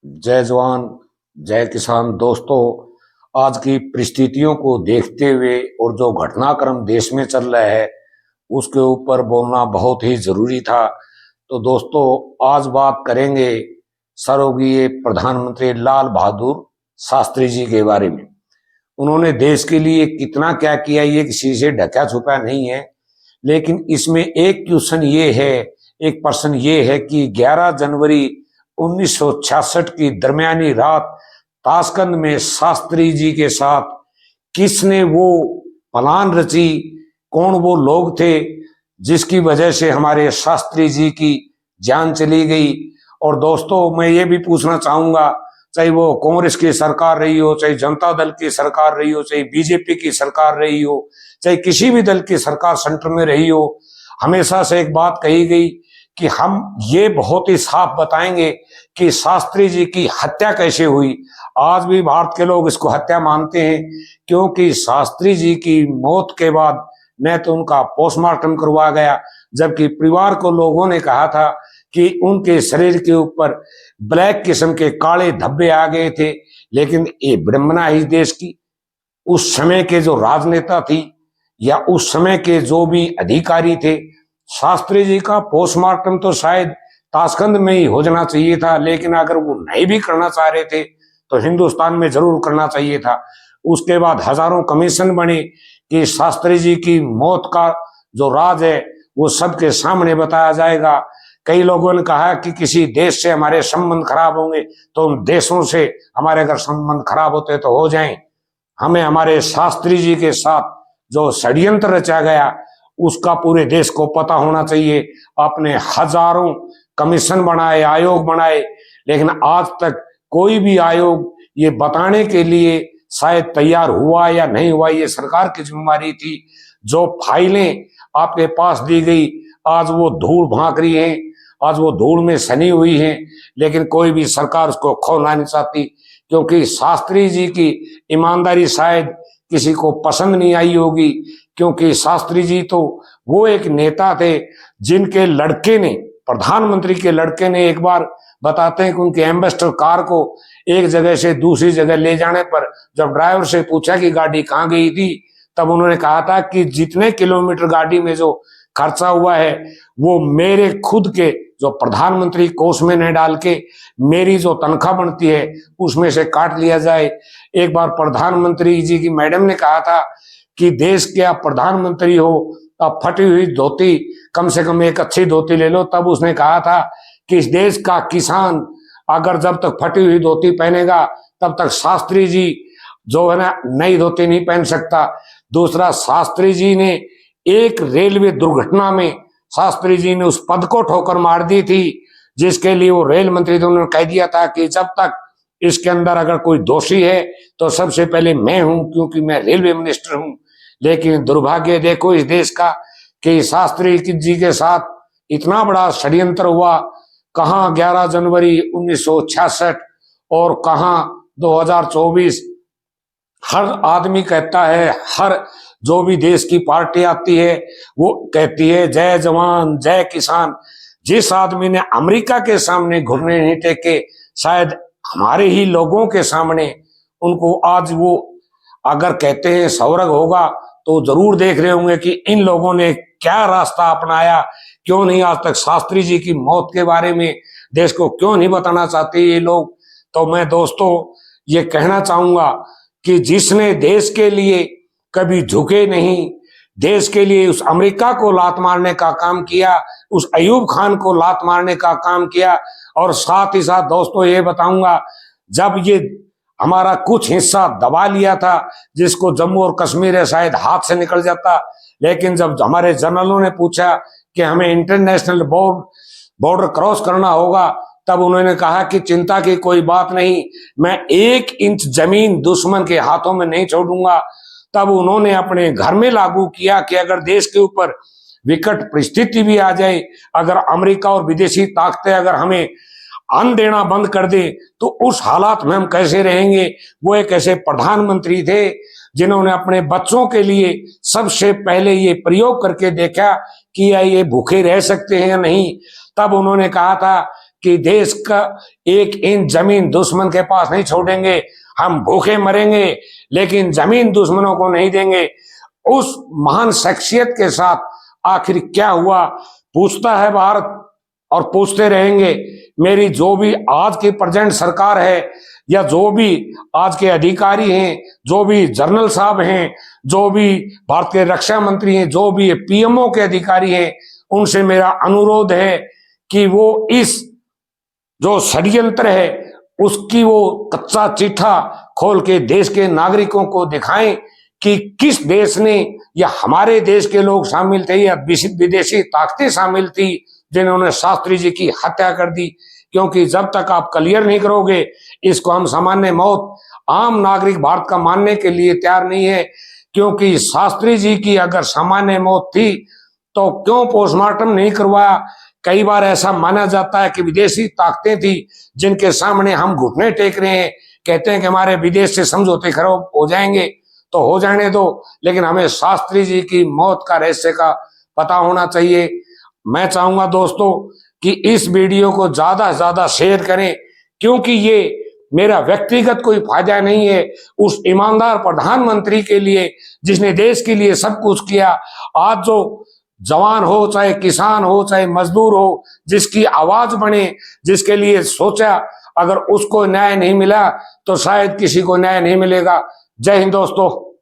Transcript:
जय जवान जय किसान। दोस्तों, आज की परिस्थितियों को देखते हुए और जो घटनाक्रम देश में चल रहा है उसके ऊपर बोलना बहुत ही जरूरी था। तो दोस्तों, आज बात करेंगे स्वर्गीय प्रधानमंत्री लाल बहादुर शास्त्री जी के बारे में। उन्होंने देश के लिए कितना क्या किया ये किसी से ढका छुपा नहीं है, लेकिन इसमें एक क्वेश्चन ये है, एक प्रश्न ये है कि 11 जनवरी 1966 की दरमियानी रात ताशकंद में शास्त्री जी के साथ किसने वो प्लान रची, कौन वो लोग थे जिसकी वजह से हमारे शास्त्री जी की जान चली गई। और दोस्तों, मैं ये भी पूछना चाहूंगा, चाहे वो कांग्रेस की सरकार रही हो, चाहे जनता दल की सरकार रही हो, चाहे बीजेपी की सरकार रही हो, चाहे किसी भी दल की सरकार सेंटर में रही हो, हमेशा से एक बात कही गई कि हम ये बहुत ही साफ बताएंगे कि शास्त्री जी की हत्या कैसे हुई। आज भी भारत के लोग इसको हत्या मानते हैं, क्योंकि शास्त्री जी की मौत के बाद न तो उनका पोस्टमार्टम करवाया गया, जबकि परिवार को लोगों ने कहा था कि उनके शरीर के ऊपर ब्लैक किस्म के काले धब्बे आ गए थे। लेकिन ये विडंबना ही देश की, उस समय के जो राजनेता थी या उस समय के जो भी अधिकारी थे, शास्त्री जी का पोस्टमार्टम तो शायद ताशकंद में ही हो जाना चाहिए था, लेकिन अगर वो नहीं भी करना चाह रहे थे तो हिंदुस्तान में जरूर करना चाहिए था। उसके बाद हजारों कमीशन बने कि शास्त्री जी की मौत का जो राज है वो सबके सामने बताया जाएगा। कई लोगों ने कहा कि किसी देश से हमारे संबंध खराब होंगे, तो उन देशों से हमारे अगर संबंध खराब होते तो हो जाएं। हमें हमारे शास्त्री जी के साथ जो षड्यंत्र रचा गया उसका पूरे देश को पता होना चाहिए। आपने हजारों कमीशन बनाए, आयोग बनाए, लेकिन आज तक कोई भी आयोग ये बताने के लिए शायद तैयार हुआ या नहीं हुआ, ये सरकार की जिम्मेदारी थी। जो फाइलें आपके पास दी गई आज वो धूल भांक रही हैं, आज वो धूल में सनी हुई हैं, लेकिन कोई भी सरकार उसको खोलना नहीं चाहती, क्योंकि शास्त्री जी की ईमानदारी शायद किसी को पसंद नहीं आई होगी। क्योंकि शास्त्री जी तो वो एक नेता थे जिनके लड़के ने, प्रधानमंत्री के लड़के ने, एक बार बताते हैं कि उनके एम्बेसडर कार को एक जगह से दूसरी जगह ले जाने पर जब ड्राइवर से पूछा कि गाड़ी कहाँ गई थी, तब उन्होंने कहा था कि जितने किलोमीटर गाड़ी में जो खर्चा हुआ है वो मेरे खुद के जो प्रधानमंत्री कोष में न डाल के मेरी जो तनख्वाह बनती है उसमें से काट लिया जाए। एक बार प्रधानमंत्री जी की मैडम ने कहा था कि देश के आप प्रधानमंत्री हो, अब फटी हुई धोती, कम से कम एक अच्छी धोती ले लो। तब उसने कहा था कि इस देश का किसान अगर जब तक फटी हुई धोती पहनेगा तब तक शास्त्री जी जो है ना नई धोती नहीं पहन सकता। दूसरा, शास्त्री जी ने एक रेलवे दुर्घटना में शास्त्री जी ने उस पद को ठोकर मार दी थी, जिसके लिए वो रेल मंत्री थे। उन्होंने कह दिया था कि जब तक इसके अंदर अगर कोई दोषी है तो सबसे पहले मैं हूं, क्योंकि मैं रेलवे मिनिस्टर हूं। लेकिन दुर्भाग्य देखो इस देश का कि शास्त्री जी के साथ इतना बड़ा षड्यंत्र हुआ। कहां 11 जनवरी 1966 और कहां 2024। हर आदमी कहता है, हर जो भी देश की पार्टी आती है वो कहती है जय जवान जय किसान। जिस आदमी ने अमेरिका के सामने घुटने नहीं टेके, शायद हमारे ही लोगों के सामने उनको आज वो अगर कहते हैं स्वर्ग होगा, तो जरूर देख रहे होंगे कि इन लोगों ने क्या रास्ता अपनाया। क्यों नहीं आज तक शास्त्री जी की मौत के बारे में देश को क्यों नहीं बताना चाहते ये लोग। तो मैं दोस्तों ये कहना चाहूंगा कि जिसने देश के लिए कभी झुके नहीं, देश के लिए उस अमेरिका को लात मारने का काम किया, उस अयूब खान को लात मारने का काम किया। और साथ ही साथ दोस्तों ये बताऊंगा, जब ये हमारा कुछ हिस्सा दबा लिया था, जिसको जम्मू और कश्मीर है शायद हाथ से निकल जाता, लेकिन जब हमारे जनरलों ने पूछा कि हमें इंटरनेशनल बॉर्डर क्रॉस करना होगा, तब उन्होंने कहा कि चिंता की कोई बात नहीं, मैं 1 इंच जमीन दुश्मन के हाथों में नहीं छोड़ूंगा। तब उन्होंने अपने घर में लागू किया कि अगर देश के ऊपर विकट परिस्थिति भी आ जाए, अगर अमेरिका और विदेशी ताकतें अगर हमें अन्न देना बंद कर दे, तो उस हालात में हम कैसे रहेंगे। वो एक ऐसे प्रधानमंत्री थे जिन्होंने अपने बच्चों के लिए सबसे पहले ये प्रयोग करके देखा कि या ये भूखे रह सकते हैं या नहीं। तब उन्होंने कहा था कि देश का 1 इंच जमीन दुश्मन के पास नहीं छोड़ेंगे, हम भूखे मरेंगे लेकिन जमीन दुश्मनों को नहीं देंगे। उस महान शख्सियत के साथ आखिर क्या हुआ पूछता है भारत और पूछते रहेंगे। मेरी जो भी आज की प्रेजेंट सरकार है या जो भी आज के अधिकारी हैं, जो भी जनरल साहब हैं, जो भी भारत के रक्षा मंत्री हैं, जो भी पीएमओ के अधिकारी हैं, उनसे मेरा अनुरोध है कि वो इस जो षड्यंत्र है उसकी वो कच्चा चिट्ठा खोल के देश के नागरिकों को दिखाएं कि किस देश ने या हमारे देश के लोग शामिल थे या विदेशी ताकतें शामिल थी जिन्होंने शास्त्री जी की हत्या कर दी। क्योंकि जब तक आप क्लियर नहीं करोगे इसको, हम सामान्य मौत आम नागरिक भारत का मानने के लिए तैयार नहीं है। क्योंकि शास्त्री जी की अगर सामान्य मौत थी तो क्यों पोस्टमार्टम नहीं करवाया? कई बार ऐसा माना जाता है कि विदेशी ताकतें थी जिनके सामने हम घुटने टेक रहे हैं, कहते हैं कि हमारे विदेश से समझौते खराब हो जाएंगे, तो हो जाने दो, लेकिन हमें शास्त्री जी की मौत का रहस्य का पता होना चाहिए। मैं चाहूंगा दोस्तों कि इस वीडियो को ज्यादा से ज्यादा शेयर करें, क्योंकि ये मेरा व्यक्तिगत कोई फायदा नहीं है, उस ईमानदार प्रधानमंत्री के लिए जिसने देश के लिए सब कुछ किया। आज जो जवान हो, चाहे किसान हो, चाहे मजदूर हो, जिसकी आवाज बने, जिसके लिए सोचा, अगर उसको न्याय नहीं मिला तो शायद किसी को न्याय नहीं मिलेगा। जय हिंद दोस्तों।